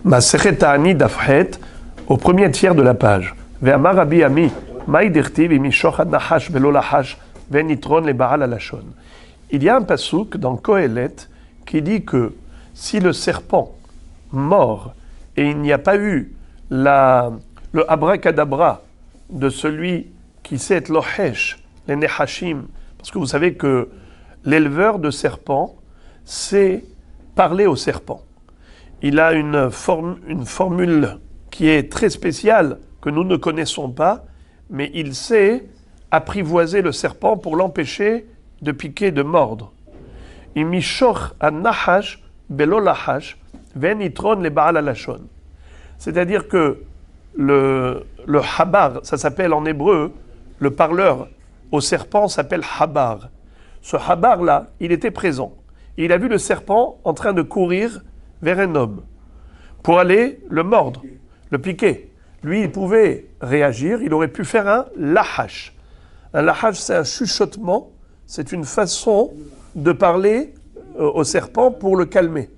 Masechet Ta'anit Dafhet, au premier tiers de la page. Ve'amar Rabbi Ami, maï dirtiv imishochad nahash velo lahash ve'nitron le ba'al alashon. Il y a un pasouk dans Kohelet qui dit que si le serpent mord et il n'y a pas eu le abracadabra de celui qui sait être lohesh, les nehashim, parce que vous savez que l'éleveur de serpents sait parler au serpent. Il a une formule qui est très spéciale, que nous ne connaissons pas, mais il sait apprivoiser le serpent pour l'empêcher de piquer, de mordre. Imishoch an-nahash belo lahash ve'nitron le ba'al alashon. C'est-à-dire que le habar, ça s'appelle en hébreu, le parleur au serpent s'appelle habar. Ce habar-là, il était présent. Il a vu le serpent en train de courir vers un homme pour aller le mordre, le piquer. Lui, il pouvait réagir, il aurait pu faire un lahash. Un lahash, c'est un chuchotement, c'est une façon de parler au serpent pour le calmer.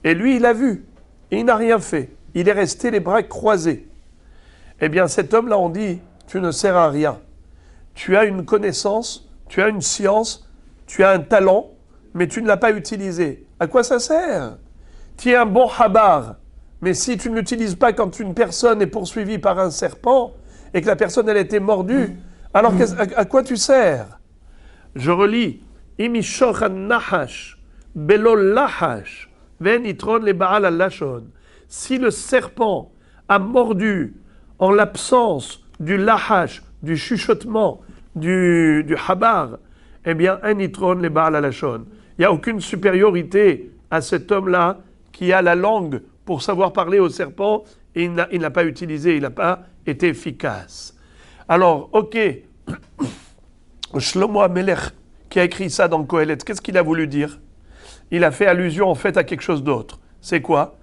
Et lui, il a vu, et il n'a rien fait. Il est resté les bras croisés. Eh bien, cet homme-là, on dit, tu ne sers à rien. Tu as une connaissance, tu as une science, tu as un talent, mais tu ne l'as pas utilisé. À quoi ça sert? Tu es un bon habar, mais si tu ne l'utilises pas quand une personne est poursuivie par un serpent et que la personne elle a été mordue, alors à quoi tu sers? Je relis Imishoch an-nahash belo lahash ve'nitron le ba'al alashon. Si le serpent a mordu en l'absence du lahash, du chuchotement, du habar, eh bien, un nitron le ba'al alashon. Il n'y a aucune supériorité à cet homme-là qui a la langue pour savoir parler au serpent et il n'a pas utilisé, il n'a pas été efficace. Alors, ok, Shlomo HaMelech qui a écrit ça dans Kohelet, qu'est-ce qu'il a voulu dire? Il a fait allusion en fait à quelque chose d'autre. C'est quoi?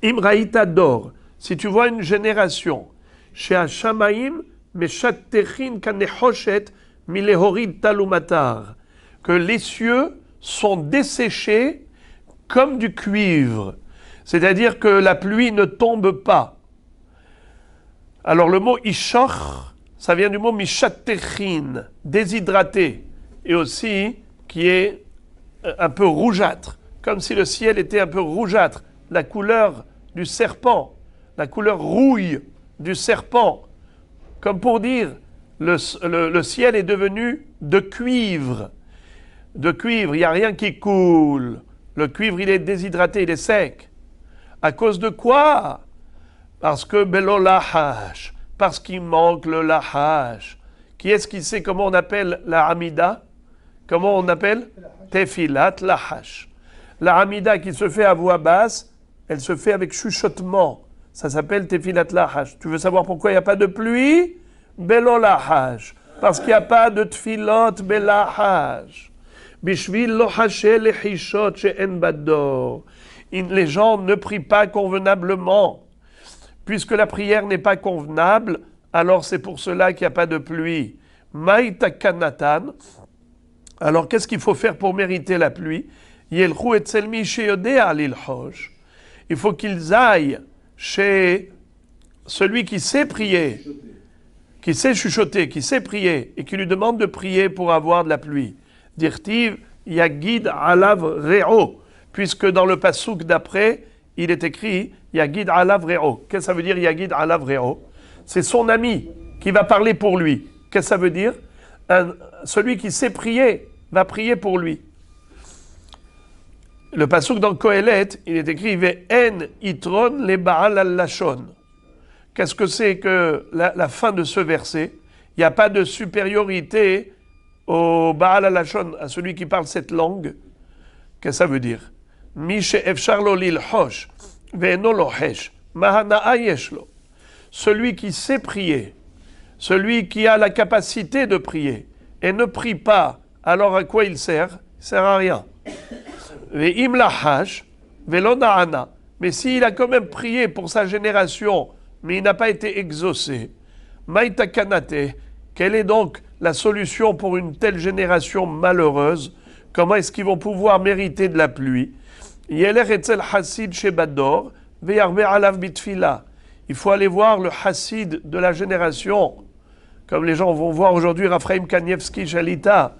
Imraïta dor, si tu vois une génération, chez Hashamaim, meshattechin kanechoshet milehorid talumatar, que les cieux sont desséchés comme du cuivre, c'est-à-dire que la pluie ne tombe pas. Alors le mot ishach, ça vient du mot mishattechin, déshydraté, et aussi qui est un peu rougeâtre, comme si le ciel était un peu rougeâtre, la couleur du serpent, la couleur rouille du serpent, comme pour dire le ciel est devenu de cuivre. De cuivre, il n'y a rien qui coule. Le cuivre, il est déshydraté, il est sec. À cause de quoi? Parce que belo lahash, parce qu'il manque le lahash. Qui est-ce qui sait comment on appelle la hamida? Comment on appelle? Tefilat lahash. La hamida qui se fait à voix basse, elle se fait avec chuchotement. Ça s'appelle tefilat lahash. Tu veux savoir pourquoi il n'y a pas de pluie? Belo lahash. Parce qu'il n'y a pas de tfilot belahash. Bishvil lo hashe lechishot she'en bador. Les gens ne prient pas convenablement. Puisque la prière n'est pas convenable, alors c'est pour cela qu'il n'y a pas de pluie. Maïta kanatan. Alors qu'est-ce qu'il faut faire pour mériter la pluie? Yelchu etzel mi sheyodea lilhosh. Il faut qu'ils aillent chez celui qui sait prier, qui sait chuchoter, qui sait prier, et qui lui demande de prier pour avoir de la pluie. Dirtiv Yagid alav re'o, puisque dans le pasouk d'après, il est écrit Yagid alav re'o. Qu'est-ce que ça veut dire Yagid alav re'o? C'est son ami qui va parler pour lui. Qu'est-ce que ça veut dire? Celui qui sait prier va prier pour lui. Le pasouk dans Kohelet, il est écrit Ve'en itron le ba'al al-lashon. Qu'est-ce que c'est que la fin de ce verset? Il n'y a pas de supériorité au ba'al al-lashon, à celui qui parle cette langue. Qu'est-ce que ça veut dire? Mi she'efshar lo lilhosh ve'eno lohesh mahana'a yeshlo. Celui qui sait prier, celui qui a la capacité de prier et ne prie pas, alors à quoi il sert? Il sert à rien. Ve'im lahash ve'lo na'ana. Mais s'il a quand même prié pour sa génération, mais il n'a pas été exaucé, maïta kanate, quelle est donc la solution pour une telle génération malheureuse? Comment est-ce qu'ils vont pouvoir mériter de la pluie? Yelech etzel Hassid Shebador, Veyarbe alav bitfila. Il faut aller voir le Hassid de la génération, comme les gens vont voir aujourd'hui Raphaïm Kanievski Shalita.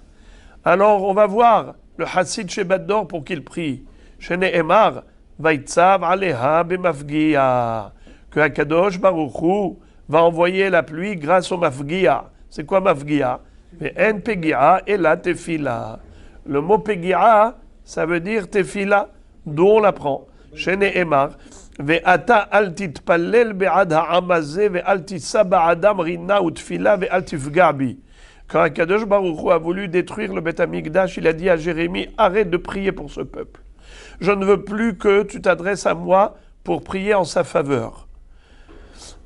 Alors on va voir le Hassid Shebador pour qu'il prie. Shene Emar, Vaitzav Aleha Bemafgia. Que Akadosh Baruch Hu va envoyer la pluie grâce au Mafgia. C'est quoi Mafgia? En Pegia et la Tefila. Le mot Pegia, ça veut dire Tefila, d'où on l'apprend. Shene Emar, Ve'ata al titpallel be'ad ha'amazeh ve'al tissa ba'adam rina ou tfila ve'al tifga bi. Quand Akadosh Baruch Hu a voulu détruire le Beth Amikdash, il a dit à Jérémie, arrête de prier pour ce peuple. Je ne veux plus que tu t'adresses à moi pour prier en sa faveur.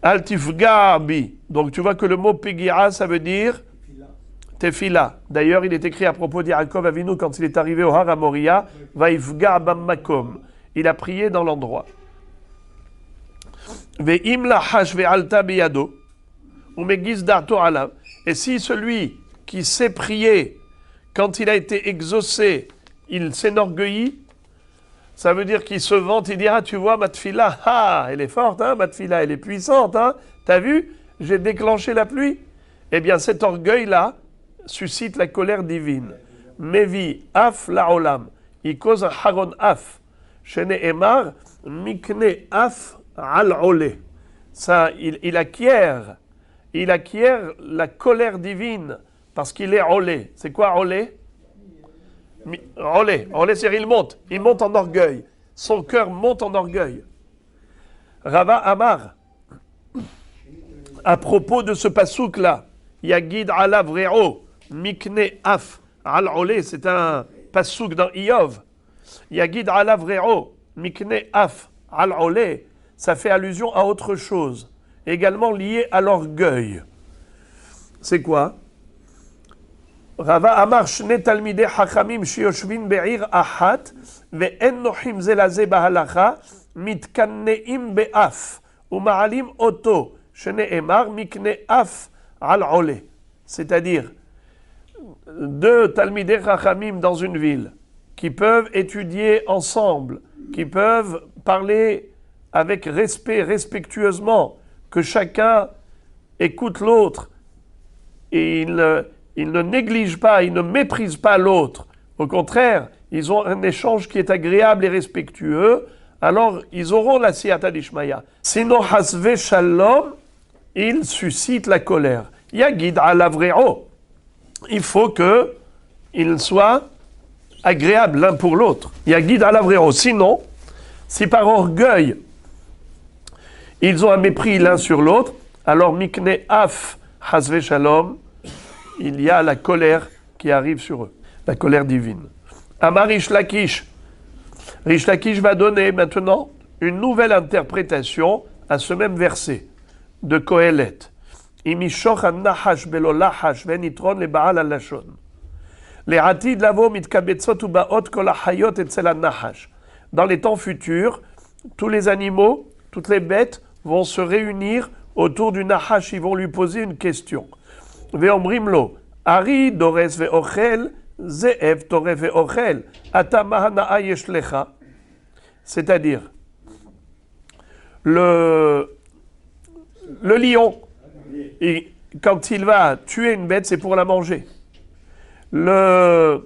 Al tifga bi. Donc tu vois que le mot Pegia, ça veut dire Tefila. D'ailleurs, il est écrit à propos d'Yaakov Avinu quand il est arrivé au Har Moria, Vaifga bam makom. Il a prié dans l'endroit. Ve'im lahash ve'alta biyado, umegiz darto alav. Et si celui qui sait prier, quand il a été exaucé, il s'enorgueillit, ça veut dire qu'il se vante, il dira, tu vois, ma tfila, elle est forte, hein, ma tfila, elle est puissante, hein, t'as vu, j'ai déclenché la pluie. Eh bien, cet orgueil-là suscite la colère divine. Mevi af laolam, il cause un haron af. Shene emar, mikne af al-olé. Ça, il acquiert la colère divine parce qu'il est olé. C'est quoi olé? Olé, c'est-à-dire il monte en orgueil. Son cœur monte en orgueil. Rava Amar, à propos de ce pasouk-là, Yagid alav re'o, mikne af al-olé, c'est un pasouk dans Iyov. Yagid alav re'o, mikne af al-olé, ça fait allusion à autre chose, également lié à l'orgueil. C'est quoi? Rava Amar shne talmidei hachamim shiyoshvin be'ir achat ve'en nochim ze laze bahalacha mitkanneim be'af uma'alim oto shne emar mikne af al olé. C'est-à-dire, deux talmidei hachamim dans une ville qui peuvent étudier ensemble, qui peuvent parler avec respect, respectueusement, que chacun écoute l'autre et il ne néglige pas, il ne méprise pas l'autre. Au contraire, ils ont un échange qui est agréable et respectueux, alors ils auront la siyata d'Ishmaya. Sinon, hasve shalom, il suscite la colère. Yagid alav re'o. Il faut qu'ils soient agréables l'un pour l'autre. Yagid alav re'o. Sinon, si par orgueil, ils ont un mépris l'un sur l'autre, alors mikne af hasve shalom, il y a la colère qui arrive sur eux, la colère divine. Amar Rish Lakish va donner maintenant une nouvelle interprétation à ce même verset de Kohelet. Imishoch an-nahash belo lahash venitron le ba'al al-lashon. Le'atid lavo mitkabetzot ubaot kol ha'chayot etzel an-nahash. Dans les temps futurs, tous les animaux, toutes les bêtes vont se réunir autour du nahash, ils vont lui poser une question. Ve'omrimlo, Ari dores ve'ochel, ze'ev tore ve'ochel, ata mahana'a yesh lecha. C'est-à-dire, le lion, quand il va tuer une bête, c'est pour la manger. Le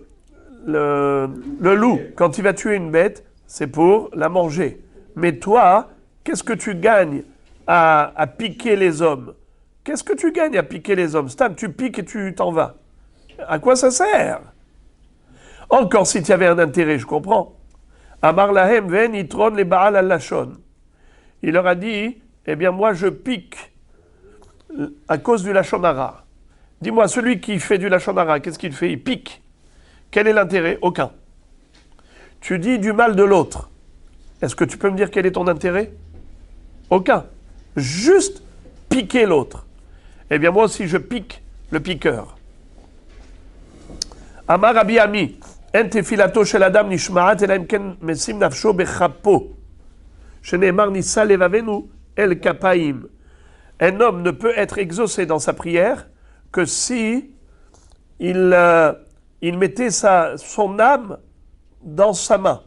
loup, quand il va tuer une bête, c'est pour la manger. Mais toi, qu'est-ce que tu gagnes à piquer les hommes? Qu'est-ce que tu gagnes à piquer les hommes? Stam, tu piques et tu t'en vas. À quoi ça sert? Encore si tu avais un intérêt, je comprends. Amar lahem ven itron le ba'al al-lashon. Il leur a dit, eh bien moi je pique à cause du lashon hara. Dis-moi, celui qui fait du lashon hara, qu'est-ce qu'il fait? Il pique. Quel est l'intérêt? Aucun. Tu dis du mal de l'autre. Est-ce que tu peux me dire quel est ton intérêt? Aucun. Juste piquer l'autre. Eh bien, moi aussi, je pique le piqueur. Amar Rabbi Ami, en tefilato shel adam nishma'at elaim ken mesim nafsho bechapo. Sheneemar nissa levavenu el kapaim. Un homme ne peut être exaucé dans sa prière que si il mettait son âme dans sa main.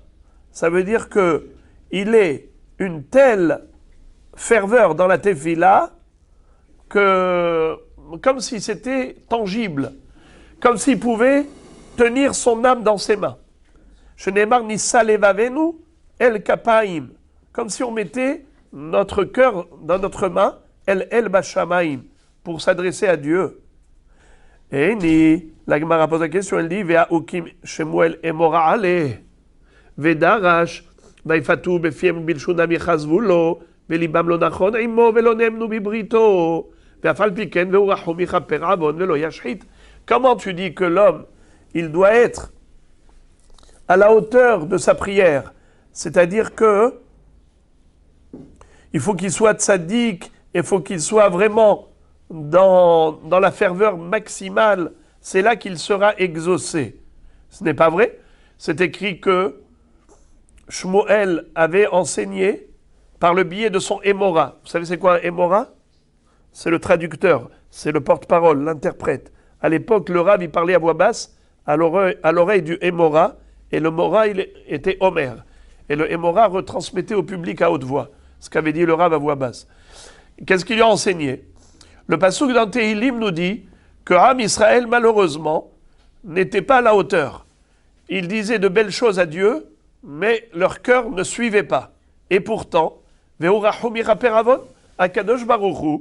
ça veut dire que il est une telle ferveur dans la tefila que, comme si c'était tangible, comme s'il pouvait tenir son âme dans ses mains. Shenemar nissa levavenu el kapaim, comme si on mettait notre cœur dans notre main, el bashamaim, pour s'adresser à Dieu. Et la Gemara pose la question, elle dit, Vea ukim shemuel emora ale, vedarash, vaifatu befiem bilshunam yechazvu lo, velibam lo nachon imo velo nemnu bibrito, veafal piken veurachum yichaper avon velo yashchit. Comment tu dis que l'homme, il doit être à la hauteur de sa prière, c'est-à-dire que il faut qu'il soit tzaddik, il faut qu'il soit vraiment dans la ferveur maximale, c'est là qu'il sera exaucé. Ce n'est pas vrai. C'est écrit que Shmuel avait enseigné par le biais de son émora. Vous savez c'est quoi un émora? C'est le traducteur, c'est le porte-parole, l'interprète. À l'époque, le Rav, il parlait à voix basse à l'oreille du émora, et le mora, il était Homer. Et le émora retransmettait au public à haute voix ce qu'avait dit le Rav à voix basse. Qu'est-ce qu'il lui a enseigné? Le passouk dans Tehilim nous dit que Am Israël, malheureusement, n'était pas à la hauteur. Ils disaient de belles choses à Dieu, mais leur cœur ne suivait pas. Et pourtant, Ve'urachum yiraper avon, Akadosh Baruch Hu,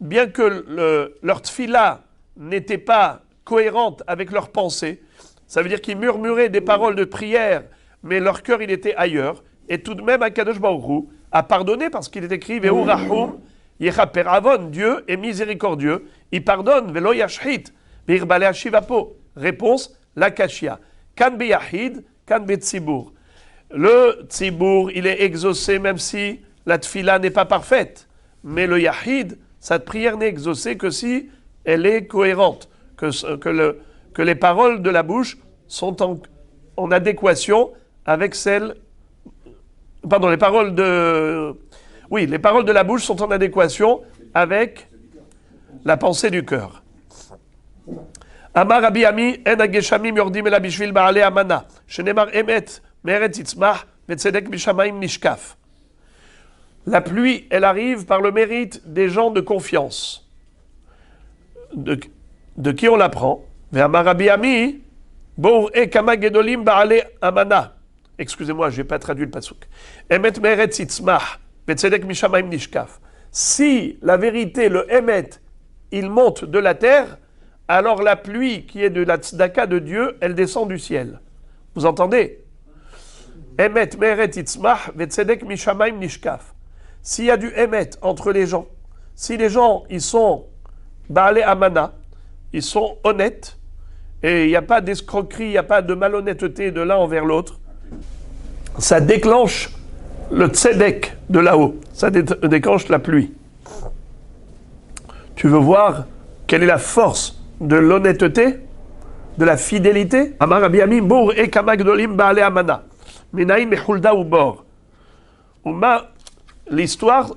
bien que leur tfila n'était pas cohérente avec leurs pensées, ça veut dire qu'ils murmuraient des paroles de prière, mais leur cœur il était ailleurs, et tout de même Akadosh Baruch Hu a pardonné parce qu'il est écrit Ve'urachum Yechaper avon, Dieu est miséricordieux, il pardonne, velo yashchit, ve'irbale ashivapo. Réponse, la kashia. Kan beyahid, kan betzibur. Le tzibour, il est exaucé même si la tfila n'est pas parfaite. Mais le yahid, sa prière n'est exaucée que si elle est cohérente, que les paroles de la bouche sont en adéquation avec celles... Pardon, les paroles de la bouche sont en adéquation avec la pensée du cœur. Amar Rabbi Ami, en hageshamim yordim ela bishvil ba'alei amana, shenemar emet me'eretz yitzmach ve'tzedek mishamayim nishkaf. La pluie, elle arrive par le mérite des gens de confiance. De qui on l'apprend? Ve'amar Rabbi Ami, bo'ur e kama gedolim ba'alei amana. Excusez-moi, je n'ai pas traduit le pasuk. Emet me'eretz yitzmach. Si la vérité, le Emet, il monte de la terre, alors la pluie qui est de la tzedaka de Dieu, elle descend du ciel. Vous entendez? Emet meret itzmach vetzedek mishamayim nishkaf. S'il y a du Emet entre les gens, si les gens, ils sont ba'alei amana, ils sont honnêtes, et il n'y a pas d'escroquerie, il n'y a pas de malhonnêteté de l'un envers l'autre, ça déclenche le tzedek de là-haut, ça déclenche la pluie. Tu veux voir quelle est la force de l'honnêteté, de la fidélité? Amar Rabbi Ami, bour e kama gdolim ba'alei amana, minaim mechulda u bor. L'histoire,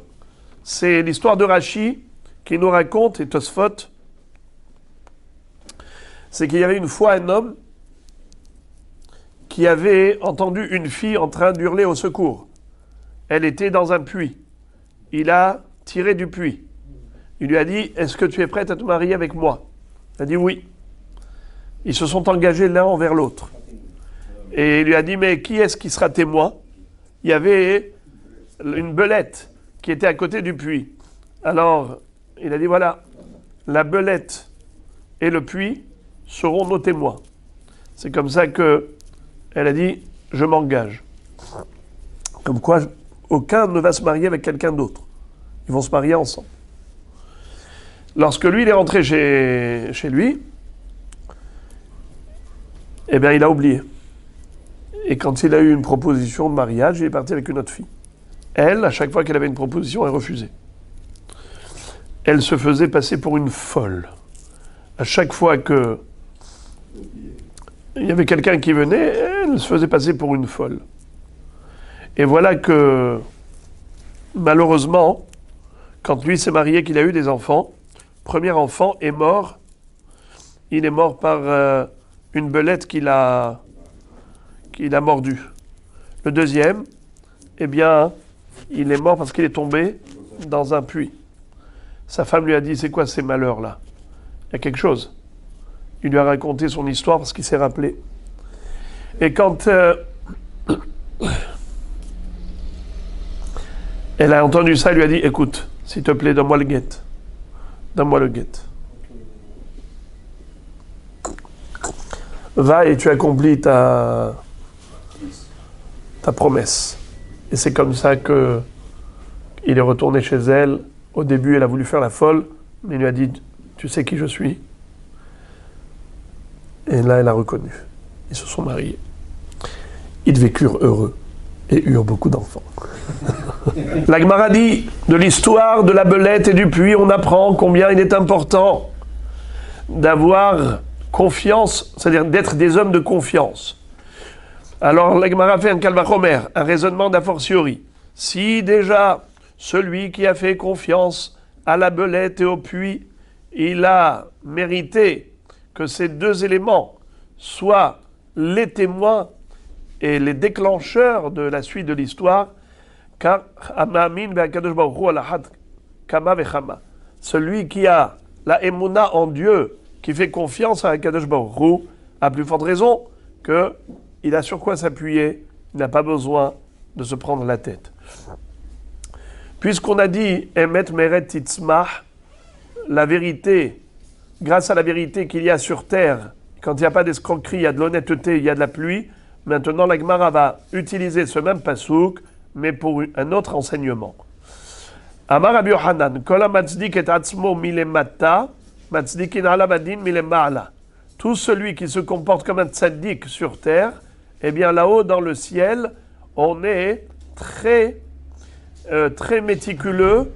c'est l'histoire de Rashi qui nous raconte, et Tosfot, c'est qu'il y avait une fois un homme qui avait entendu une fille en train d'hurler au secours. Elle était dans un puits. Il a tiré du puits. Il lui a dit, est-ce que tu es prête à te marier avec moi? Elle a dit oui. Ils se sont engagés l'un envers l'autre. Et il lui a dit, mais qui est-ce qui sera témoin? Il y avait une belette qui était à côté du puits. Alors, il a dit, voilà, la belette et le puits seront nos témoins. C'est comme ça que elle a dit, je m'engage. Comme quoi, aucun ne va se marier avec quelqu'un d'autre. Ils vont se marier ensemble. Lorsque lui, il est rentré chez lui, eh bien, il a oublié. Et quand il a eu une proposition de mariage, il est parti avec une autre fille. Elle, à chaque fois qu'elle avait une proposition, elle refusait. Elle se faisait passer pour une folle. À chaque fois que il y avait quelqu'un qui venait, elle se faisait passer pour une folle. Et voilà que, malheureusement, quand lui s'est marié, qu'il a eu des enfants, premier enfant est mort. Il est mort par une belette qu'il a mordu. Le deuxième, eh bien, il est mort parce qu'il est tombé dans un puits. Sa femme lui a dit, c'est quoi ces malheurs-là? Il y a quelque chose. Il lui a raconté son histoire parce qu'il s'est rappelé. Et quand elle a entendu ça, elle lui a dit, écoute, s'il te plaît, donne-moi le guet. Donne-moi le guet. Va et tu accomplis ta promesse. Et c'est comme ça que il est retourné chez elle. Au début, elle a voulu faire la folle, mais il lui a dit, tu sais qui je suis? Et là, elle a reconnu. Ils se sont mariés. Ils vécurent heureux et eurent beaucoup d'enfants. La Gemara dit, de l'histoire de la belette et du puits, on apprend combien il est important d'avoir confiance, c'est-à-dire d'être des hommes de confiance. Alors la Gemara fait un kalvachomer, un raisonnement d'a fortiori. Si déjà, celui qui a fait confiance à la belette et au puits, il a mérité que ces deux éléments soient les témoins et les déclencheurs de la suite de l'histoire, car celui qui a la émouna en Dieu, qui fait confiance à Akadosh Baruch Hu, a plus forte raison qu'il a sur quoi s'appuyer, il n'a pas besoin de se prendre la tête. Puisqu'on a dit Emet Meret Titzmah, la vérité, grâce à la vérité qu'il y a sur terre, quand il n'y a pas d'escroquerie, il y a de l'honnêteté, il y a de la pluie, maintenant la Gemara va utiliser ce même pasouk, mais pour un autre enseignement. Amar Rabbi Yochanan, Kol ha-matzdik et atzmo milemata, matzdikin alav adin milema'ala. Tout celui qui se comporte comme un tzaddik sur terre, eh bien là-haut dans le ciel, on est très méticuleux,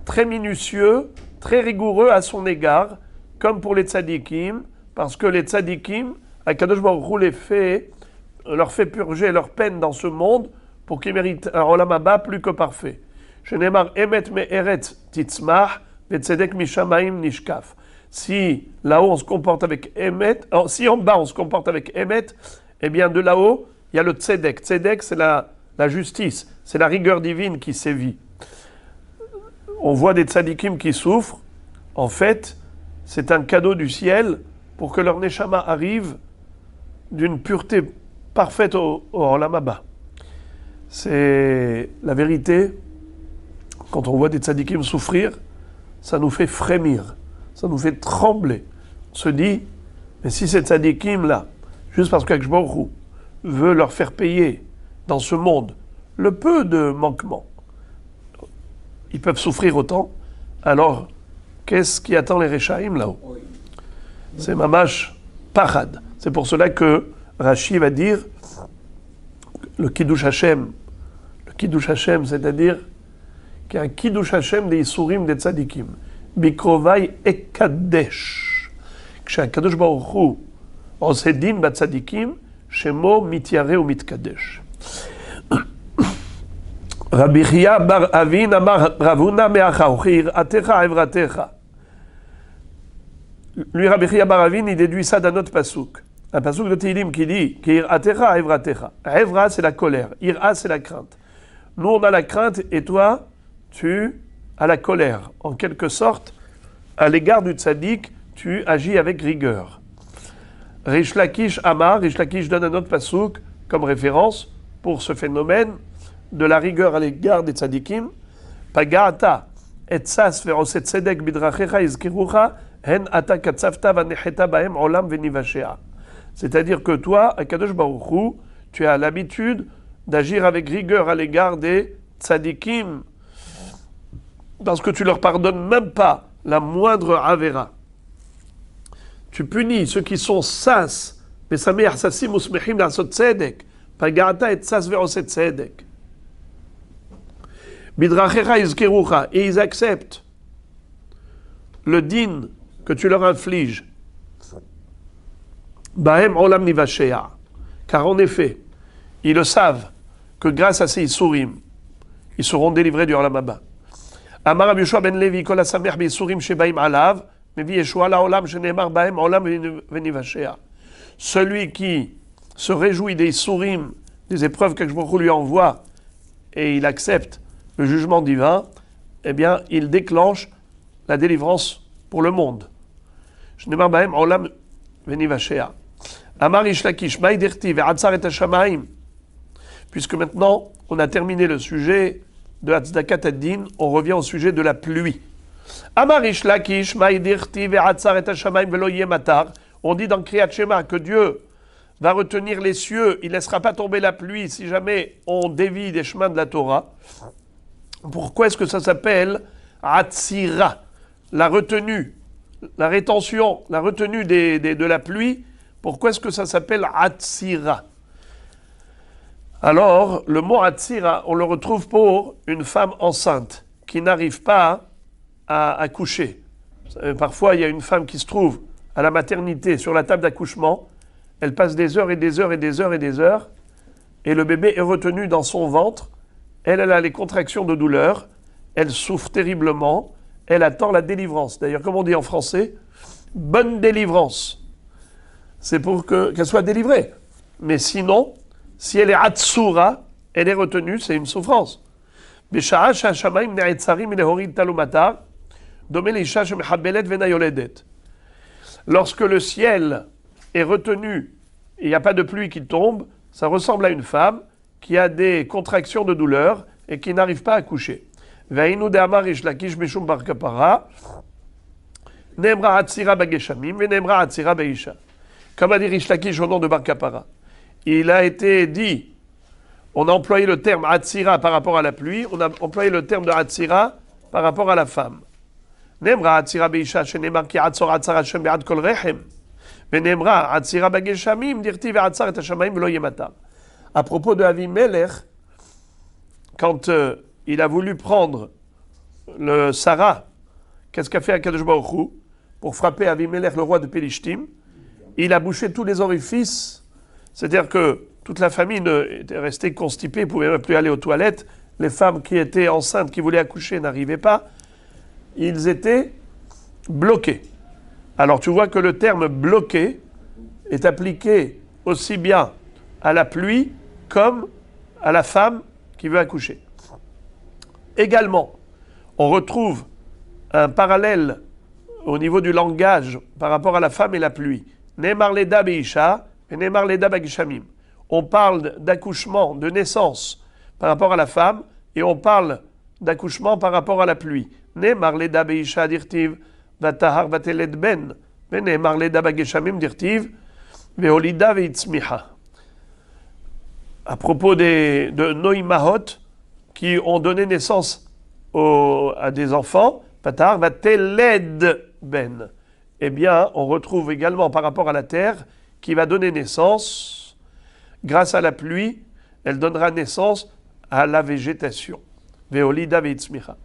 très minutieux, très rigoureux à son égard, comme pour les tzaddikim, parce que les tzaddikim, Akadosh Baruch Hu leur fait purger leur peine dans ce monde pour qu'ils méritent un olam haba plus que parfait. Shenemar emet me'eret titzmah ve'tzedek mishamaim nishkaf. Si là-haut on se comporte avec emet, si en bas on se comporte avec emet, eh bien de là-haut il y a le tzedek. Tzedek c'est la justice, c'est la rigueur divine qui sévit. On voit des tzadikim qui souffrent. En fait, c'est un cadeau du ciel pour que leur neshama arrive d'une pureté parfaite au olam haba. C'est la vérité. Quand on voit des tzadikim souffrir, ça nous fait frémir, ça nous fait trembler. On se dit, mais si ces tzadikim là, juste parce qu'Akadosh Baruch Hu veut leur faire payer dans ce monde le peu de manquements, ils peuvent souffrir autant, alors qu'est-ce qui attend les Rechaïm là-haut? C'est mamash parad. C'est pour cela que Rashi va dire le Kiddush Hashem, c'est-à-dire qu'il y a un Kiddush Hashem des Isurim des Tzadikim. Bikrovai Ekadesh. כשהקדוש ברוך הוא עושה דין בצדיקים, שמו מתיירא ומתקדש. רבי חייא בר אבין אמר רב הונא מאחר וכי יראתך עברתך. Lui, Rabbi Chia bar Avin, il déduit ça d'un autre pasouk. Un pasouk de Tehillim qui dit « Ki'iratecha evratecha ». Evra, c'est la colère. Ira, c'est la crainte. Nous, on a la crainte et toi, tu as la colère. En quelque sorte, à l'égard du tzaddik, tu agis avec rigueur. Rish Lakish Amar, Rish Lakish donne un autre pasouk comme référence pour ce phénomène de la rigueur à l'égard des tzaddikim. Paga'ata et sas ve'oset tzedek bidrachecha izkirucha hen ata katzavta v'necheta bahem olam v'nivashea. C'est-à-dire que toi, Akadosh Baruch Hu, tu as l'habitude d'agir avec rigueur à l'égard des tzadikim, parce que tu leur pardonnes même pas la moindre avera. Tu punis ceux qui sont sas, mais sameh sasim usmechim la'asot tzedek, paga'ata et sas ve'oset tzedek. Bidrachecha izkerucha, et ils acceptent le din que tu leur infliges. Bahem olam nivashea. Car en effet, ils le savent que grâce à ces Isurim, ils seront délivrés du olam haba. Amar Rabbi Yoshua ben Levi, kol hasamech b'Isurim shebaim alav, mevi Yeshua la'olam shene'emar bahem olam v'nivashea. Celui qui se réjouit des Isurim des épreuves que Baruch lui envoie et il accepte le jugement divin, eh bien, il déclenche la délivrance pour le monde. Shneimar bahem olam venivashea. Amar Rish Lakish, maï dirti ve'atzar et hashamaim. Puisque maintenant, on a terminé le sujet de Hatzdaka Taddin, on revient au sujet de la pluie. Amar Rish Lakish, maï dirti ve'atzar et hashamaim ve'lo yeh matar. On dit dans Kriyat Shema que Dieu va retenir les cieux, il ne laissera pas tomber la pluie si jamais on dévie des chemins de la Torah. Pourquoi est-ce que ça s'appelle Atzira, la retenue, la rétention, la retenue de la pluie? Pourquoi est-ce que ça s'appelle Atzira? Alors, le mot Atzira, on le retrouve pour une femme enceinte qui n'arrive pas à accoucher. Parfois, il y a une femme qui se trouve à la maternité sur la table d'accouchement, elle passe des heures et des heures et des heures et des heures, et le bébé est retenu dans son ventre. Elle a les contractions de douleur, elle souffre terriblement, elle attend la délivrance. D'ailleurs, comme on dit en français, bonne délivrance. C'est pour qu'elle soit délivrée. Mais sinon, si elle est atsura, elle est retenue, c'est une souffrance. Lorsque le ciel est retenu et il n'y a pas de pluie qui tombe, ça ressemble à une femme qui a des contractions de douleur et qui n'arrive pas à coucher. Comme a dit Rish Lakish au nom de Bar Kapara. Il a été dit, on a employé le terme Hatzira par rapport à la pluie, on a employé le terme de Hatzira par rapport à la femme. Nemra Hatzira Beisha, shenemar ki Hatzor Hatzar Hashem be'ad kol rechem. Venemra Hatzira Bageshamim, dirti ve'atzar et Hashamayim v'lo yematam. À propos de Avimelech, quand il a voulu prendre le Sarah, qu'est-ce qu'a fait Akadosh Baruch Hu pour frapper Avimelech, le roi de Pélishtim? Il a bouché tous les orifices, c'est-à-dire que toute la famille était restée constipée, ne pouvait même plus aller aux toilettes. Les femmes qui étaient enceintes, qui voulaient accoucher, n'arrivaient pas. Ils étaient bloqués. Alors tu vois que le terme bloqué est appliqué aussi bien à la pluie comme à la femme qui veut accoucher. Également, on retrouve un parallèle au niveau du langage par rapport à la femme et la pluie. Ne'emar leda beisha et ne'emar leda bagishamim. On parle d'accouchement, de naissance par rapport à la femme et on parle d'accouchement par rapport à la pluie. Ne'emar leda beisha dirtiv vatahar vateled ben. Ne'emar leda bagishamim dirtiv veholida veitzmicha. À propos de Noïmahot qui ont donné naissance à des enfants, vatahar vateled ben. Eh bien, on retrouve également par rapport à la terre qui va donner naissance, grâce à la pluie, elle donnera naissance à la végétation. Veolida veitzmicha.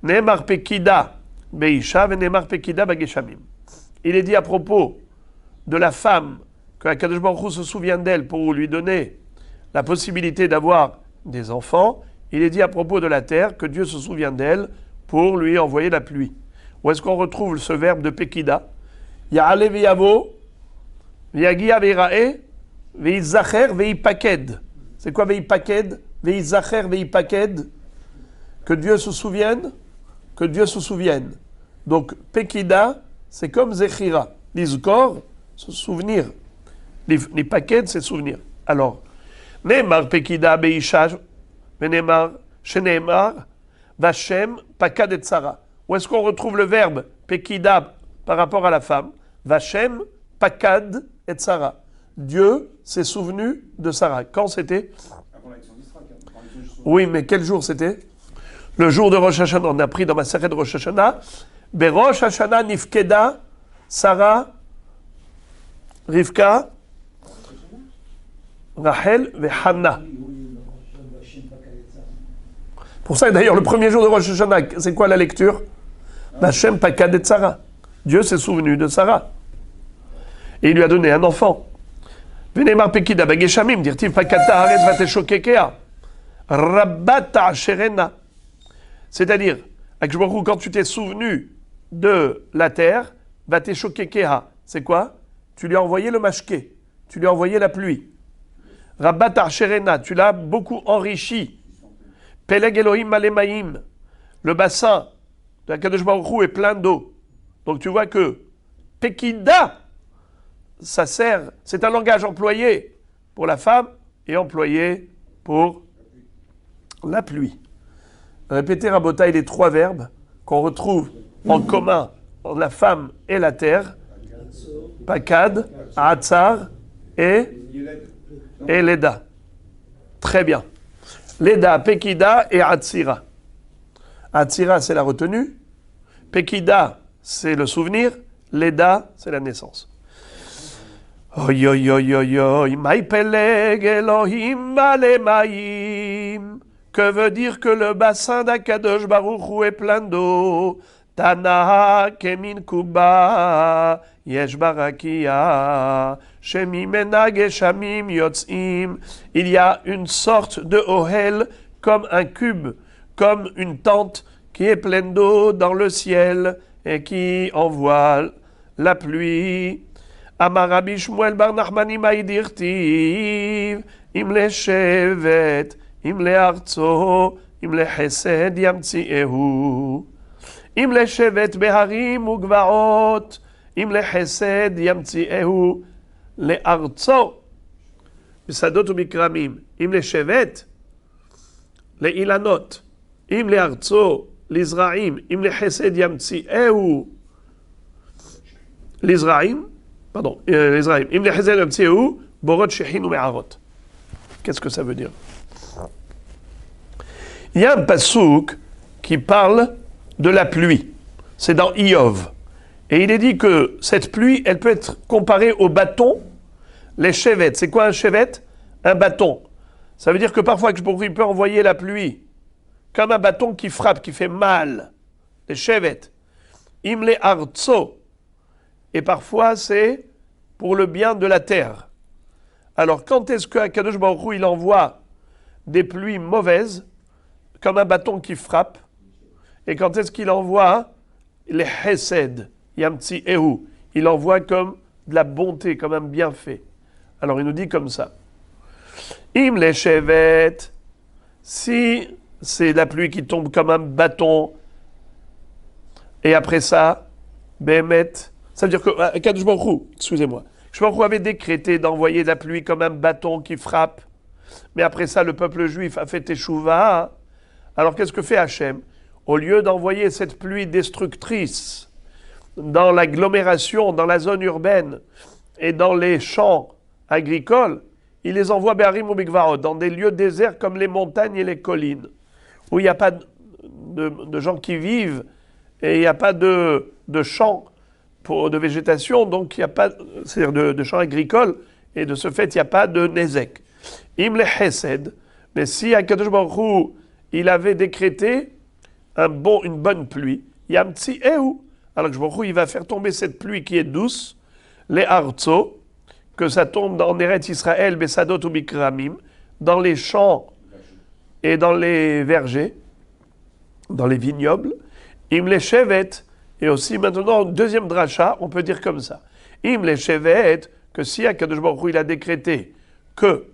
Ne'emar pekida beisha ve ne'emar pekida bageshamim. Il est dit à propos de la femme que Akadosh Baruch Hu se souvient d'elle pour lui donner la possibilité d'avoir des enfants. Il est dit à propos de la terre que Dieu se souvient d'elle pour lui envoyer la pluie. Où est-ce qu'on retrouve ce verbe de pekida? Ya'ale ve'yavo, ve'yagia ve'irae, ve'izacher ve'ipaked. C'est quoi ve'ipaked? Ve'izacher ve'ipaked. Que Dieu se souvienne, que Dieu se souvienne. Donc, pekida, c'est comme zechira. L'izkor, se souvenir. L'ipaked, c'est souvenir. Alors, ne'emar pekida be'isha, ve'ne'emar, shene'emar, vachem, pakad et tzara. Où est-ce qu'on retrouve le verbe pekida par rapport à la femme? Vachem, pakad et Sarah. Dieu s'est souvenu de Sarah. Quand c'était? Oui, mais quel jour c'était? Le jour de Rosh Hashanah. On a pris dans ma série de Rosh Hashanah. Berosh Hashanah nifkeda, Sarah, Rivka, Rachel ve Hanna. Pour ça, d'ailleurs, le premier jour de Rosh Hashanah, c'est quoi la lecture? Vachem, pakad et Sarah. Dieu s'est souvenu de Sarah. Et il lui a donné un enfant. Venemar pekida bageshamim, dirtiv pakata haaretz vateshokekea. Rabbata asherena. C'est-à-dire, quand tu t'es souvenu de la terre, vateshokekea. C'est quoi? Tu lui as envoyé le mashké. Tu lui as envoyé la pluie. Rabat Archerena, tu l'as beaucoup enrichi. Peleg Elohim Malemaim, le bassin de Kadosh Baruch Hu est plein d'eau. Donc tu vois que Pekida, ça sert, c'est un langage employé pour la femme et employé pour la pluie. Répétez Rabotai les trois verbes qu'on retrouve en commun entre la femme et la terre. Pakad, Atzar et Leda. Très bien. Leda, Pekida et Atzira. Atzira, c'est la retenue. Pekida, c'est le souvenir. Leda, c'est la naissance. Oy, oy, oy, oy, oy, Mai Peleg Elohim Malemaim. Que veut dire que le bassin d'Akadosh Baruch Hu est plein d'eau? Tana Kemin Kuba Yesh Barakia Shemimena Geshamim Yotzim. Il y a une sorte de ohel comme un cube, comme une tente qui est pleine d'eau dans le ciel et qui envoie la pluie. Amar Rabbi Shmuel bar Nachmani Maidirtiv Im leshevet Im le'artzo Im lechesed yamtziehu Im leshevet beharim ugvaot Im lechesed yamtziehu le'artzo Besadot ubikramim Im leshevet le'ilanot Im le'artzo l'Izraim Im lechesed yamtziehu l'Izraim Pardon, l'Israël. Qu'est-ce que ça veut dire? Il y a un pasouk qui parle de la pluie. C'est dans Iyov. Et il est dit que cette pluie, elle peut être comparée au bâton, les chevettes. C'est quoi un chevette? Un bâton. Ça veut dire que parfois, il peut envoyer la pluie comme un bâton qui frappe, qui fait mal. Les chevettes. Imle artso. Et parfois, c'est pour le bien de la terre. Alors, quand est-ce que Akadosh Baruch Hu, il envoie des pluies mauvaises, comme un bâton qui frappe? Et quand est-ce qu'il envoie les chesed, yamtsi ehu? Il envoie comme de la bonté, comme un bienfait. Alors, il nous dit comme ça. Im les chevet, si c'est la pluie qui tombe comme un bâton, et après ça, Behemet, ça veut dire que Kadosh Baruch Hu, excusez-moi, Kadosh Baruch Hu avait décrété d'envoyer de la pluie comme un bâton qui frappe, mais après ça, le peuple juif a fait Teshuvah. Alors qu'est-ce que fait Hachem? Au lieu d'envoyer cette pluie destructrice dans l'agglomération, dans la zone urbaine et dans les champs agricoles, il les envoie Be'arim ou Bigvarot, dans des lieux déserts comme les montagnes et les collines, où il n'y a pas de gens qui vivent et il n'y a pas de champs de végétation, donc il n'y a pas, c'est-à-dire de champs agricoles, et de ce fait, il n'y a pas de nezek. Im le chesed, mais si Akadosh Baruch Hu, il avait décrété une bonne pluie, yamtsi ehu, alors que Baruch Hu, il va faire tomber cette pluie qui est douce, les artso, que ça tombe dans Eretz Israël, besadot ou bikramim, dans les champs et dans les vergers, dans les vignobles, im le shevet. Et aussi maintenant, deuxième dracha, on peut dire comme ça. Im les chevet, que si Akadosh Baruch Hu, il a décrété que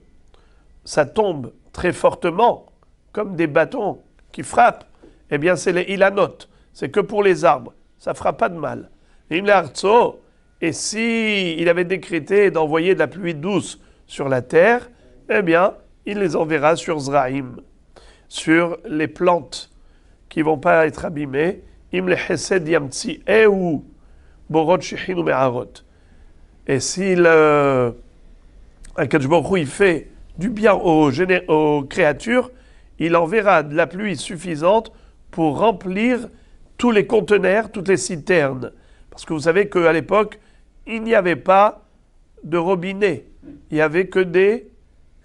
ça tombe très fortement, comme des bâtons qui frappent, eh bien c'est les ilanot, c'est que pour les arbres, ça ne fera pas de mal. Im les artso, et si il avait décrété d'envoyer de la pluie douce sur la terre, eh bien il les enverra sur Zraïm, sur les plantes qui ne vont pas être abîmées. Im le chesed yamtsi ehu borot shechinu me'arot. Et si Akadosh Baruch Hu, il fait du bien aux créatures, il enverra de la pluie suffisante pour remplir tous les conteneurs, toutes les citernes. Parce que vous savez qu'à l'époque, il n'y avait pas de robinet. Il n'y avait que des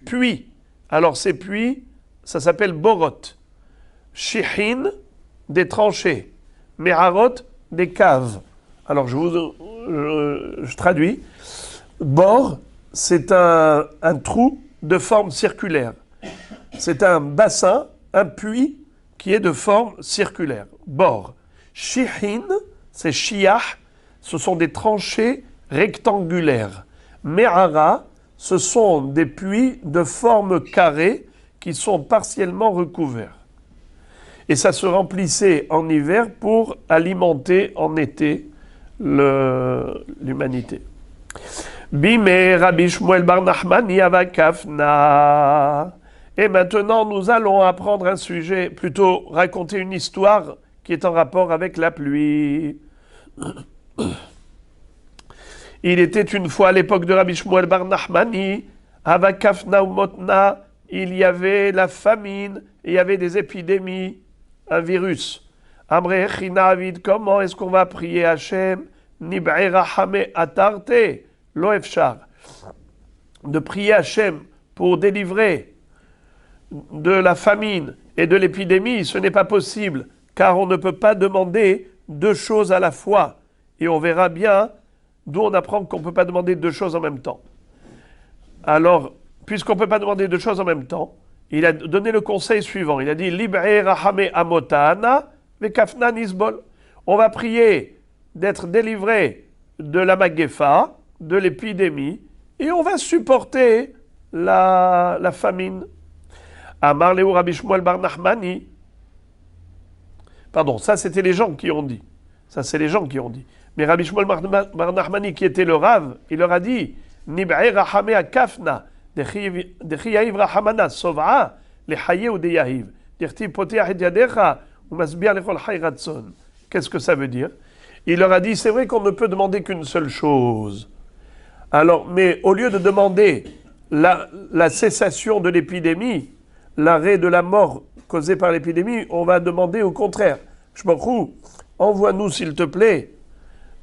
puits. Alors ces puits, ça s'appelle borot. Shechin, des tranchées. Me'arot, des caves. Alors je traduis. Bor, c'est un trou de forme circulaire. C'est un bassin, un puits qui est de forme circulaire. Bor. Shichin, c'est shiach, ce sont des tranchées rectangulaires. Me'ara, ce sont des puits de forme carrée qui sont partiellement recouverts. Et ça se remplissait en hiver pour alimenter en été l'humanité. Bime Rabbi Shmuel bar Nachmani avakafna. Et maintenant, nous allons apprendre un sujet, plutôt raconter une histoire qui est en rapport avec la pluie. Il était une fois à l'époque de Rabbi Shmuel bar Nachmani, avakafna ou motna, il y avait la famine, il y avait des épidémies, un virus. Amre Chinavid, comment est-ce qu'on va prier Hachem? Nib'e rachame atarte, lo efshar. De prier Hachem pour délivrer de la famine et de l'épidémie, ce n'est pas possible, car on ne peut pas demander deux choses à la fois. Et on verra bien d'où on apprend qu'on ne peut pas demander deux choses en même temps. Alors, puisqu'on ne peut pas demander deux choses en même temps, il a donné le conseil suivant. Il a dit, Lib'e rachame amotana, vekafna nisbol. On va prier d'être délivré de la maguefa, de l'épidémie, et on va supporter la famine. Amar Leu Rabbi Shmuel bar Nachmani. Pardon, ça c'était les gens qui ont dit. Ça c'est les gens qui ont dit. Mais Rabbi Shmuel bar Nachmani, qui était le Rav, il leur a dit, Nib'e rachame akafna, dechi yahiv rahamana, sov'a, lechaye ou de yahiv. Dirti poteach et yadecha, ou masbia lechol chay ratson. Qu'est-ce que ça veut dire? Il leur a dit, c'est vrai qu'on ne peut demander qu'une seule chose. Alors, mais au lieu de demander la cessation de l'épidémie, l'arrêt de la mort causée par l'épidémie, on va demander au contraire. Shmorou, envoie-nous s'il te plaît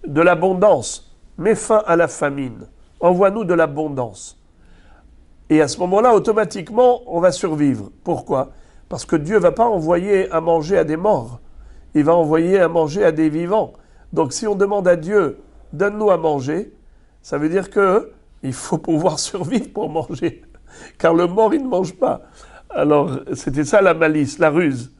de l'abondance. Mets fin à la famine. Envoie-nous de l'abondance. Et à ce moment-là, automatiquement, on va survivre. Pourquoi? Parce que Dieu ne va pas envoyer à manger à des morts. Il va envoyer à manger à des vivants. Donc si on demande à Dieu, donne-nous à manger, ça veut dire qu'il faut pouvoir survivre pour manger. Car le mort, il ne mange pas. Alors, c'était ça la malice, la ruse,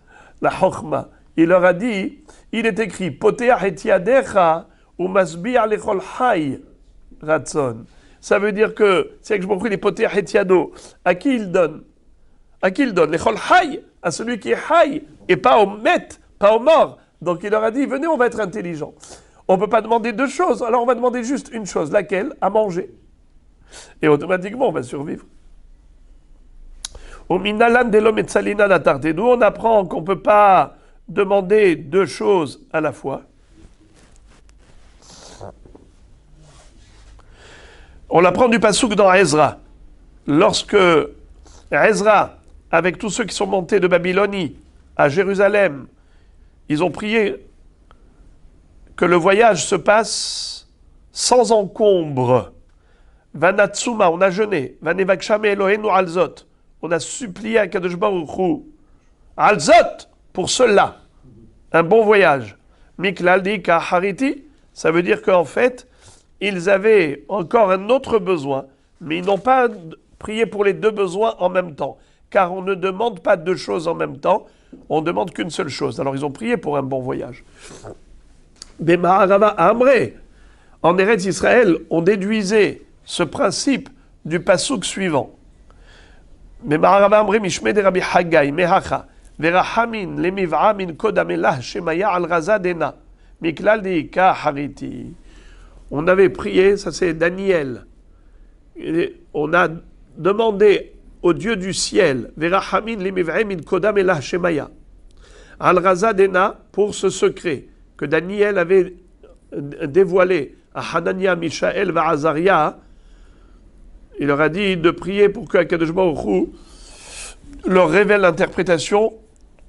la chokhma. Il leur a dit, il est écrit, Poteach et yadecha ou masbi'a lechol chay ratson. Ça veut dire que, c'est que je m'en prie les Poteach et yado. À qui il donne? À qui il donne? Lechol chay, à celui qui est chay, et pas au met, pas au mort. Donc il leur a dit, venez, on va être intelligents. On ne peut pas demander deux choses, alors on va demander juste une chose, laquelle? À manger. Et automatiquement, on va survivre. Au minalan de l'homme et tsalina natarte. D'où on apprend qu'on ne peut pas demander deux choses à la fois. On l'apprend du passouk dans Ezra. Lorsque Ezra, avec tous ceux qui sont montés de Babylonie à Jérusalem, ils ont prié que le voyage se passe sans encombre. Vanatsuma, on a jeûné. Vanevakshame Elohenu alzot. On a supplié à Kadosh Baruch Hu. Alzot, pour cela. Un bon voyage. Miklaldi kahariti, ça veut dire qu'en fait, ils avaient encore un autre besoin, mais ils n'ont pas prié pour les deux besoins en même temps. Car on ne demande pas deux choses en même temps, on ne demande qu'une seule chose. Alors ils ont prié pour un bon voyage. Bema'arava Amre, en Eretz Israël, on déduisait ce principe du passouk suivant. Bema'arava Amre mishme de Rabbi Haggai, mehacha, verahamin lemiv'a min kodamelah shemaya al razadena, miklal deika hariti. On avait prié, ça c'est Daniel. On a demandé au Dieu du ciel, Verahamin limiv'e min kodam elah shemaya, al-razadena, pour ce secret que Daniel avait dévoilé à Hanania, Mishaël, Azaria. Il leur a dit de prier pour que Akadosh Baruch Hu leur révèle l'interprétation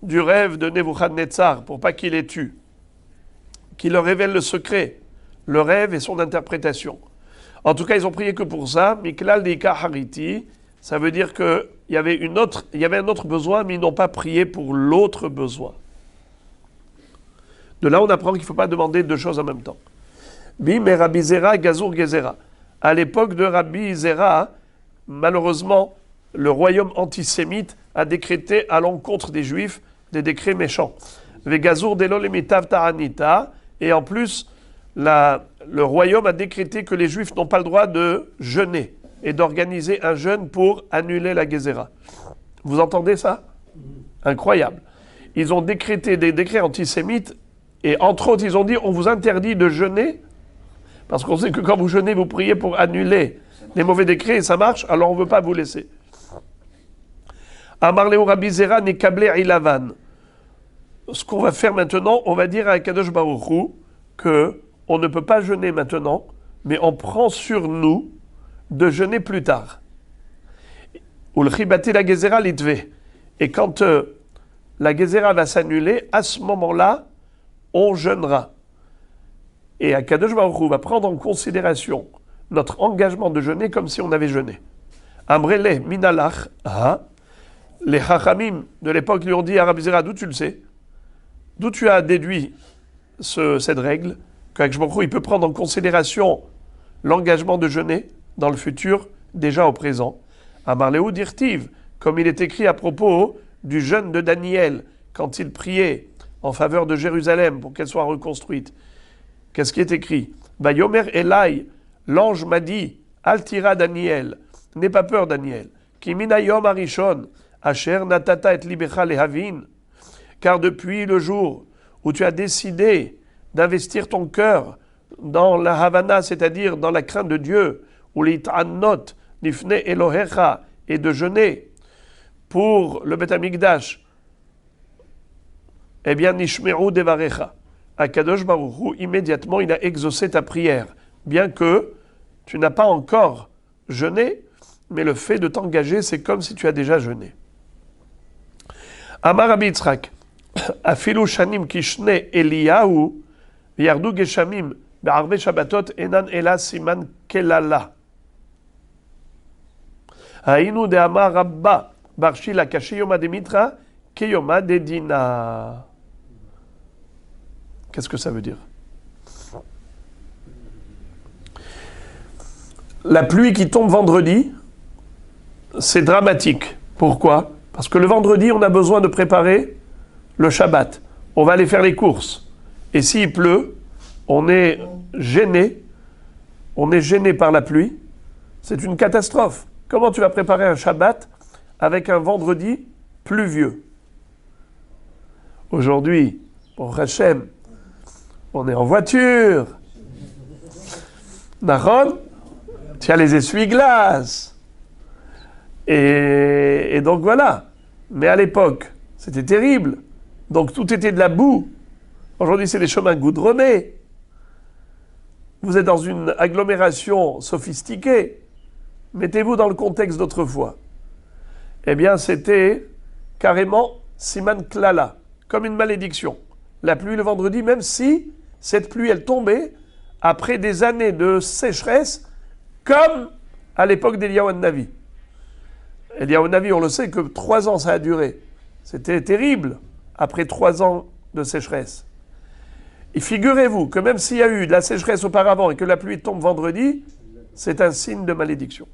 du rêve de Nebuchadnezzar, pour pas qu'il les tue. Qu'il leur révèle le secret, le rêve et son interprétation. En tout cas, ils ont prié que pour ça. Miklal deika hariti, ça veut dire qu'il y avait un autre besoin, mais ils n'ont pas prié pour l'autre besoin. De là, on apprend qu'il ne faut pas demander deux choses en même temps. Bim et Rabbi Zera, Gazur Gezera. À l'époque de Rabbi Zera, malheureusement, le royaume antisémite a décrété à l'encontre des Juifs des décrets méchants. Ve Gazur Delol Emitav Ta'anita. Et en plus, le royaume a décrété que les Juifs n'ont pas le droit de jeûner. et d'organiser un jeûne pour annuler la Gézéra. Vous entendez ça? Incroyable. Ils ont décrété des décrets antisémites et entre autres, ils ont dit on vous interdit de jeûner parce qu'on sait que quand vous jeûnez, vous priez pour annuler les mauvais décrets et ça marche, alors on ne veut pas vous laisser. Amar Leo Rabbi Zera Nekablé Ilavan. Ce qu'on va faire maintenant, on va dire à Kadosh Baruch Hu que on ne peut pas jeûner maintenant, mais on prend sur nous de jeûner plus tard. Ou le chibati la Gezerah l'itve. Et quand la Gezerah va s'annuler, à ce moment-là, on jeûnera. Et Akadosh Baruch Hu va prendre en considération notre engagement de jeûner comme si on avait jeûné. Amrele minalach, les Chachamim de l'époque lui ont dit à Rabbi Zera, d'où tu le sais? D'où tu as déduit cette règle qu'Akadosh Baruch Hu il peut prendre en considération l'engagement de jeûner dans le futur, déjà au présent. Amar Lehu dirtiv, comme il est écrit à propos du jeûne de Daniel, quand il priait en faveur de Jérusalem pour qu'elle soit reconstruite. Qu'est-ce qui est écrit? Vayomer Elai, l'ange m'a dit, Altira Daniel, n'aie pas peur Daniel, Ki minayom arishon, Asher natata et libecha lehavin, car depuis le jour où tu as décidé d'investir ton cœur dans la Havana, c'est-à-dire dans la crainte de Dieu, ou l'it'annot, nifne Elohecha, et de jeûner pour le Beth Amikdash, eh bien, nishmeru devarecha. Akadosh Baruch Hu, immédiatement, il a exaucé ta prière, bien que tu n'as pas encore jeûné, mais le fait de t'engager, c'est comme si tu as déjà jeûné. Amar Rabbi Yitzhak, afilu shanim kishne Eliyahu, yardu geshamim, be'arve shabbatot enan ela siman kelala. Hainu de Amar Rabba, barshi la kashi yoma de mitra, ke yoma de dina. Qu'est-ce que ça veut dire? La pluie qui tombe vendredi, c'est dramatique. Pourquoi? Parce que le vendredi, on a besoin de préparer le Shabbat. On va aller faire les courses. Et s'il pleut, on est gêné par la pluie. C'est une catastrophe. Comment tu vas préparer un Shabbat avec un vendredi pluvieux? Aujourd'hui, pour Hachem, on est en voiture. Nahon, tu as les essuie-glaces. Et donc voilà. Mais à l'époque, c'était terrible. Donc tout était de la boue. Aujourd'hui, c'est des chemins goudronnés. Vous êtes dans une agglomération sophistiquée. Mettez-vous dans le contexte d'autrefois. Eh bien, c'était carrément siman klala, comme une malédiction. La pluie le vendredi, même si cette pluie, elle tombait après des années de sécheresse, comme à l'époque d'Eliyahu Hanavi. Eliyahu Hanavi, on le sait que 3 ans ça a duré. C'était terrible, après 3 ans de sécheresse. Et figurez-vous que même s'il y a eu de la sécheresse auparavant et que la pluie tombe vendredi, c'est un signe de malédiction.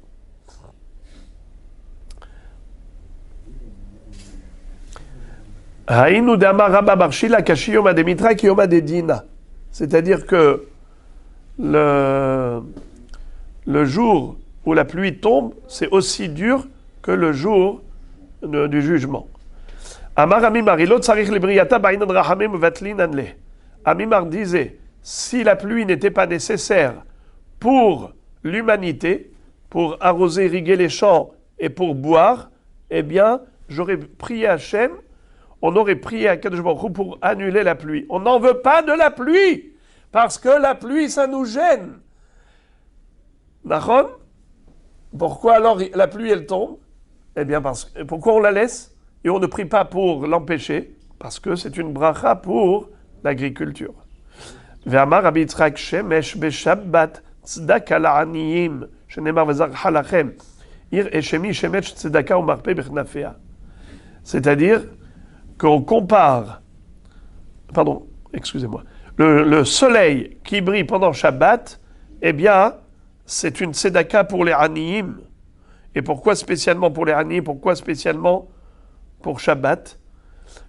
Haïnu d'Amar Rabba Barshila Kashi Yoma de Mitra Ki Yoma de Dina. C'est-à-dire que le jour où la pluie tombe, c'est aussi dur que le jour du jugement. Amar Amimar, Ilot Sarich Libriata Ba'inan Rahamim Vatlin Anle. Amimar disait, si la pluie n'était pas nécessaire pour l'humanité, pour arroser, irriguer les champs et pour boire, eh bien, j'aurais prié à Hachem, on aurait prié à Kadosh Baruch Hu pour annuler la pluie. On n'en veut pas de la pluie, parce que la pluie, ça nous gêne. Nahon? Pourquoi alors la pluie, elle tombe? Eh bien, pourquoi on la laisse et on ne prie pas pour l'empêcher? Parce que c'est une bracha pour l'agriculture. Ve'amar Rabbi Yitzhak shemesh beshabbat tzedaka la'aniyim shenemar v'zarcha lachem ir eshemi shemesh tzedaka u'marpe b'chnafea. C'est-à-dire qu'on compare, le soleil qui brille pendant Shabbat, eh bien, c'est une tzedaka pour les aniyim. Et pourquoi spécialement pour les aniyim? Pourquoi spécialement pour Shabbat?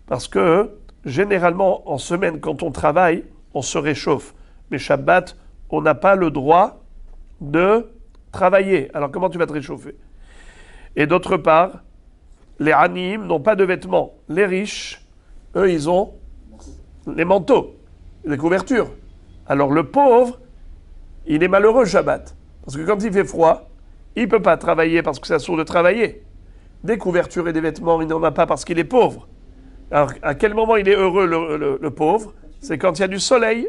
Parce que généralement, en semaine, quand on travaille, on se réchauffe. Mais Shabbat, on n'a pas le droit de travailler. Alors comment tu vas te réchauffer? Et d'autre part, les Aniyim n'ont pas de vêtements. Les riches, eux, ils ont les manteaux, les couvertures. Alors le pauvre, il est malheureux Shabbat. Parce que quand il fait froid, il ne peut pas travailler parce que c'est assourd de travailler. Des couvertures et des vêtements, il n'en a pas parce qu'il est pauvre. Alors à quel moment il est heureux le pauvre? C'est quand il y a du soleil.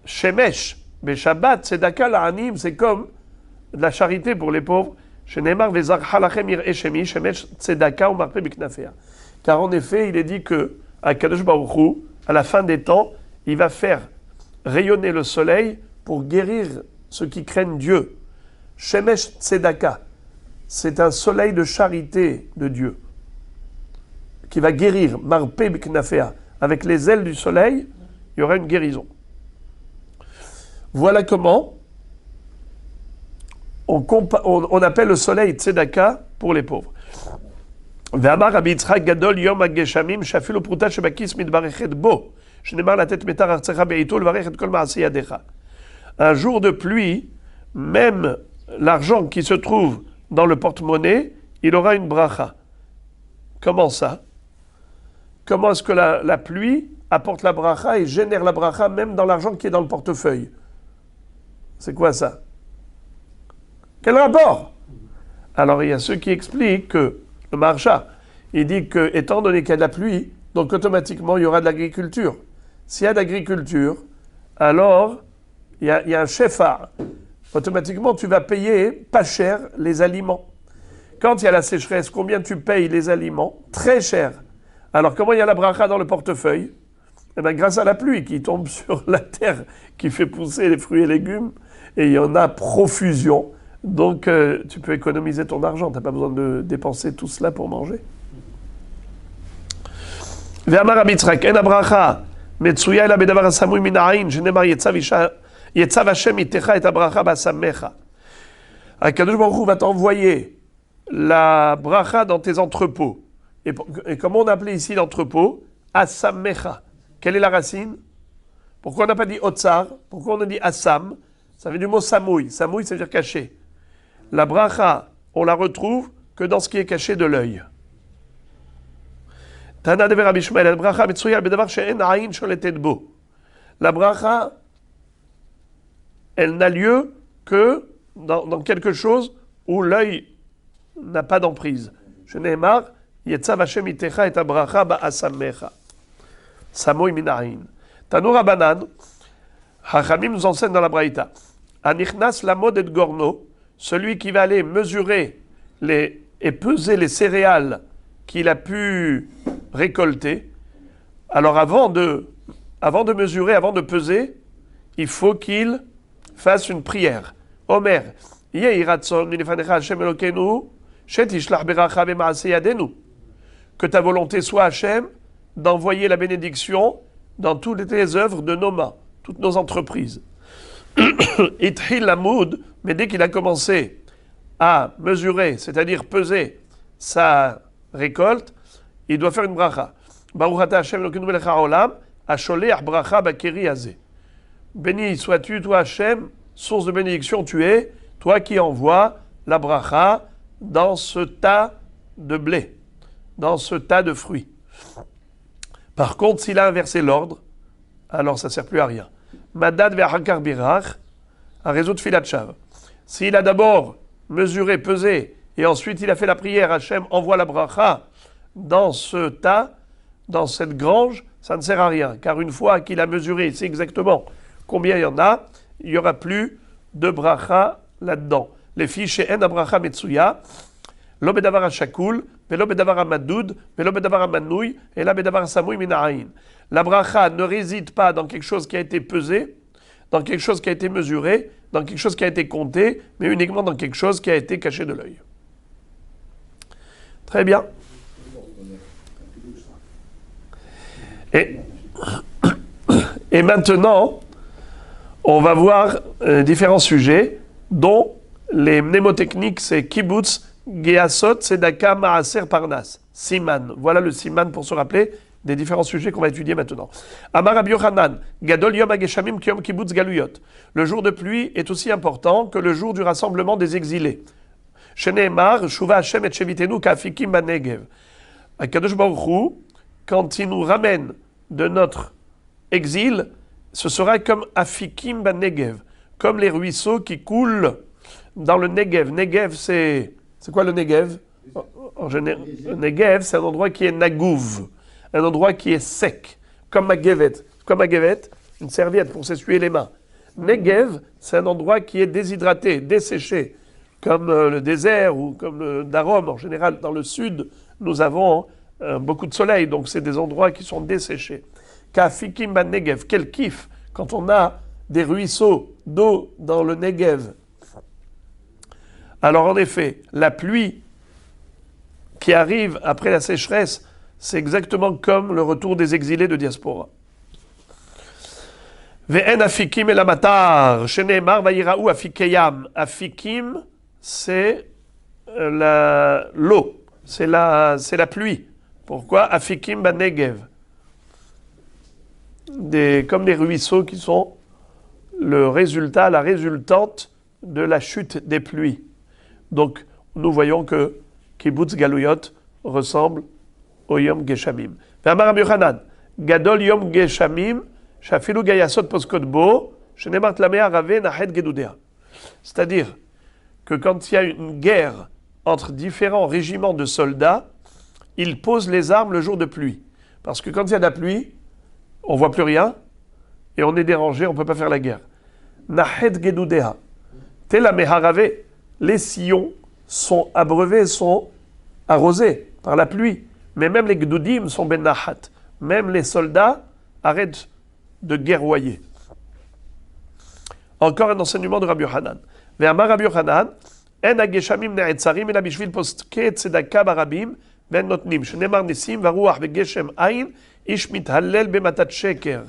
Shemesh, mais Shabbat, c'est Daka la Aniyim, c'est comme de la charité pour les pauvres. Car en effet, il est dit que à Kadosh Baruch Hu, à la fin des temps, il va faire rayonner le soleil pour guérir ceux qui craignent Dieu. Shemesh Tzedaka, c'est un soleil de charité de Dieu qui va guérir. Marpe Biknafea, avec les ailes du soleil, il y aura une guérison. Voilà comment on appelle le soleil Tzedaka pour les pauvres. ואמר רבי יצחק גדול יום הגשמים שאפילו פרוטה שבכיס מתברכת בו שנאמר לתת מיתר ארצך בעיתו לברך את כל מעשי ידיך. Un jour de pluie, même l'argent qui se trouve dans le porte-monnaie, il aura une bracha. Comment ça? Comment est-ce que la pluie apporte la bracha et génère la bracha même dans l'argent qui est dans le portefeuille? C'est quoi ça? Quel rapport? Alors il y a ceux qui expliquent que le Maharsha, il dit que étant donné qu'il y a de la pluie, donc automatiquement il y aura de l'agriculture. S'il y a de l'agriculture, alors il y a un shefar. Automatiquement tu vas payer pas cher les aliments. Quand il y a la sécheresse, combien tu payes les aliments? Très cher. Alors comment il y a la bracha dans le portefeuille? Eh bien, grâce à la pluie qui tombe sur la terre, qui fait pousser les fruits et légumes, et il y en a profusion. Donc, tu peux économiser ton argent. Tu n'as pas besoin de dépenser tout cela pour manger. ואמר רבי יצחק, אין הברכה מצויה אלא בדבר הסמוי מן העין, שנאמר יצב השם איתך את הברכה באסמך. הקדוש ברוך הוא va t'envoyer la bracha dans tes entrepôts. Et comment on appelait ici l'entrepôt? Asamecha. Quelle est la racine? Pourquoi on n'a pas dit otsar? Pourquoi on a dit asam? Ça vient du mot samoui. Samoui, ça veut dire caché. La bracha, on la retrouve que dans ce qui est caché de l'œil. Tana de Rabbi Shmuel, la bracha mitsuya bedavar she'en ayin sholetet bo. La bracha, elle n'a lieu que dans quelque chose où l'œil n'a pas d'emprise. Sheneemar, yetzav Hashem itecha et bracha ba'asamecha. Samoui min ayin. Tanu Rabanan, Hachamim nous enseigne dans la Braïta. Anichnas lamod et gorno, celui qui va aller mesurer et peser les céréales qu'il a pu récolter. Alors avant de mesurer, avant de peser, il faut qu'il fasse une prière. Omer, yehi ratson milefanecha Hashem Elokeinu, shetishlach beracha b'maaseh yadenu. Que ta volonté soit, Hashem, d'envoyer la bénédiction dans toutes les œuvres de nos mains, toutes nos entreprises. Ithil Lamoud, mais dès qu'il a commencé à mesurer, c'est-à-dire peser sa récolte, il doit faire une bracha. Baruch ata Hashem Elokeinu melech haolam, asholeach bracha bakeri hazeh. Béni sois-tu, toi Hashem, source de bénédiction tu es, toi qui envoies la bracha dans ce tas de blé, dans ce tas de fruits. Par contre, s'il a inversé l'ordre, alors ça ne sert plus à rien. Madad ve'achakar birach, à résoudre filat shav. S'il a d'abord mesuré, pesé, et ensuite il a fait la prière, Hachem envoie la bracha dans ce tas, dans cette grange, ça ne sert à rien. Car une fois qu'il a mesuré, c'est exactement combien il y en a, il n'y aura plus de bracha là-dedans. Les fiches en bracha metsuya, lo bedavar hashakul, velo bedavar hamadoud, velo bedavar hamanouy, et la bedavar hasamoui min ha'ayin. La bracha ne réside pas dans quelque chose qui a été pesé, dans quelque chose qui a été mesuré, dans quelque chose qui a été compté, mais uniquement dans quelque chose qui a été caché de l'œil. Très bien. Et maintenant, on va voir différents sujets, dont les mnémotechniques, c'est kibbutz, geasot, tzedaka, maaser, parnas. Siman. Voilà le siman pour se rappeler. des différents sujets qu'on va étudier maintenant. Amar Rabbi Yochanan, Gadol Yom HaGeshamim Kiyom Kibbutz Galuyot. Le jour de pluie est aussi important que le jour du rassemblement des exilés. Sheneemar, Shuva Hashem et Shevitenu Ka'afikim Banegev. Akadosh Baruch Hu, quand il nous ramène de notre exil, ce sera comme Afikim Banegev, comme les ruisseaux qui coulent dans le Negev. Negev, c'est quoi le Negev? En général, le Negev, c'est un endroit qui est nagouv, un endroit qui est sec, comme Magevet. Comme Magevet, une serviette pour s'essuyer les mains. Negev, c'est un endroit qui est déshydraté, desséché, comme le désert ou comme le Darom. En général, dans le sud, nous avons beaucoup de soleil, donc c'est des endroits qui sont desséchés. Ka'afikim ban Negev, quel kiff quand on a des ruisseaux d'eau dans le Negev. Alors en effet, la pluie qui arrive après la sécheresse, c'est exactement comme le retour des exilés de diaspora. Ve'en afikim el amatar, sheneemar vayiraou afikeyam. Afikim, c'est l'eau, c'est la pluie. Pourquoi? Afikim banegev. Comme des ruisseaux qui sont le résultat, la résultante de la chute des pluies. Donc, nous voyons que Kibbutz Galuyot ressemble au Yom Geshamim. Ve'amar Rabbi Yochanan, Gadol Yom Geshamim, Shafilu Gayasot Poskotbo, Shenemart Lamea Rave Nahed Gedudea. C'est-à-dire que quand il y a une guerre entre différents régiments de soldats, ils posent les armes le jour de pluie. Parce que quand il y a de la pluie, on ne voit plus rien et on est dérangé, on ne peut pas faire la guerre. Nahed Gedudea. Tela Meharave, les sillons sont abreuvés, sont arrosés par la pluie. Mais même les Gdudim sont ben nahat. Même les soldats arrêtent de guerroyer. Encore un enseignement de Rabbi Yochanan. Ve'amar Rabbi Yochanan, en hageshamim ne'etzarim ela bishvil postke tzedaka barabim ben notnim shenemar nisim varuach vegeshem ayin ish mithallel bematat sheker.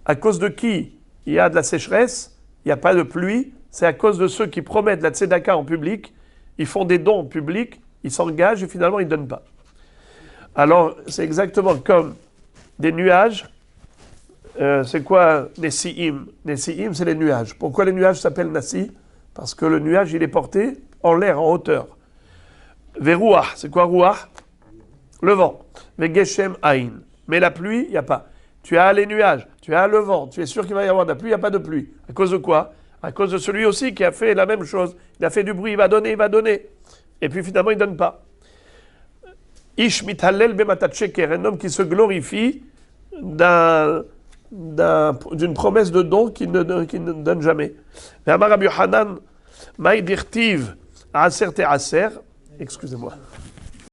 À cause de qui il y a de la sécheresse, il n'y a pas de pluie, c'est à cause de ceux qui promettent la tzedaka en public, ils font des dons publics, ils s'engagent et finalement ils ne donnent pas. Alors c'est exactement comme des nuages. C'est quoi Nessi'im? Nessi'im, c'est les nuages. Pourquoi les nuages s'appellent Nassi? Parce que le nuage, il est porté en l'air, en hauteur. Verouah, c'est quoi Rouah? Le vent. Vegeshem Aïn. Mais la pluie, il n'y a pas. Tu as les nuages, tu as le vent, tu es sûr qu'il va y avoir de la pluie, il n'y a pas de pluie. À cause de quoi? À cause de celui aussi qui a fait la même chose. Il a fait du bruit, il va donner. Et puis finalement, il ne donne pas. Ish mithallel bematat sheker, un homme qui se glorifie d'une promesse de don qu'il ne donne jamais. Ve'amar Rabbi Yochanan, maï dirtiv aser te aser, excusez-moi.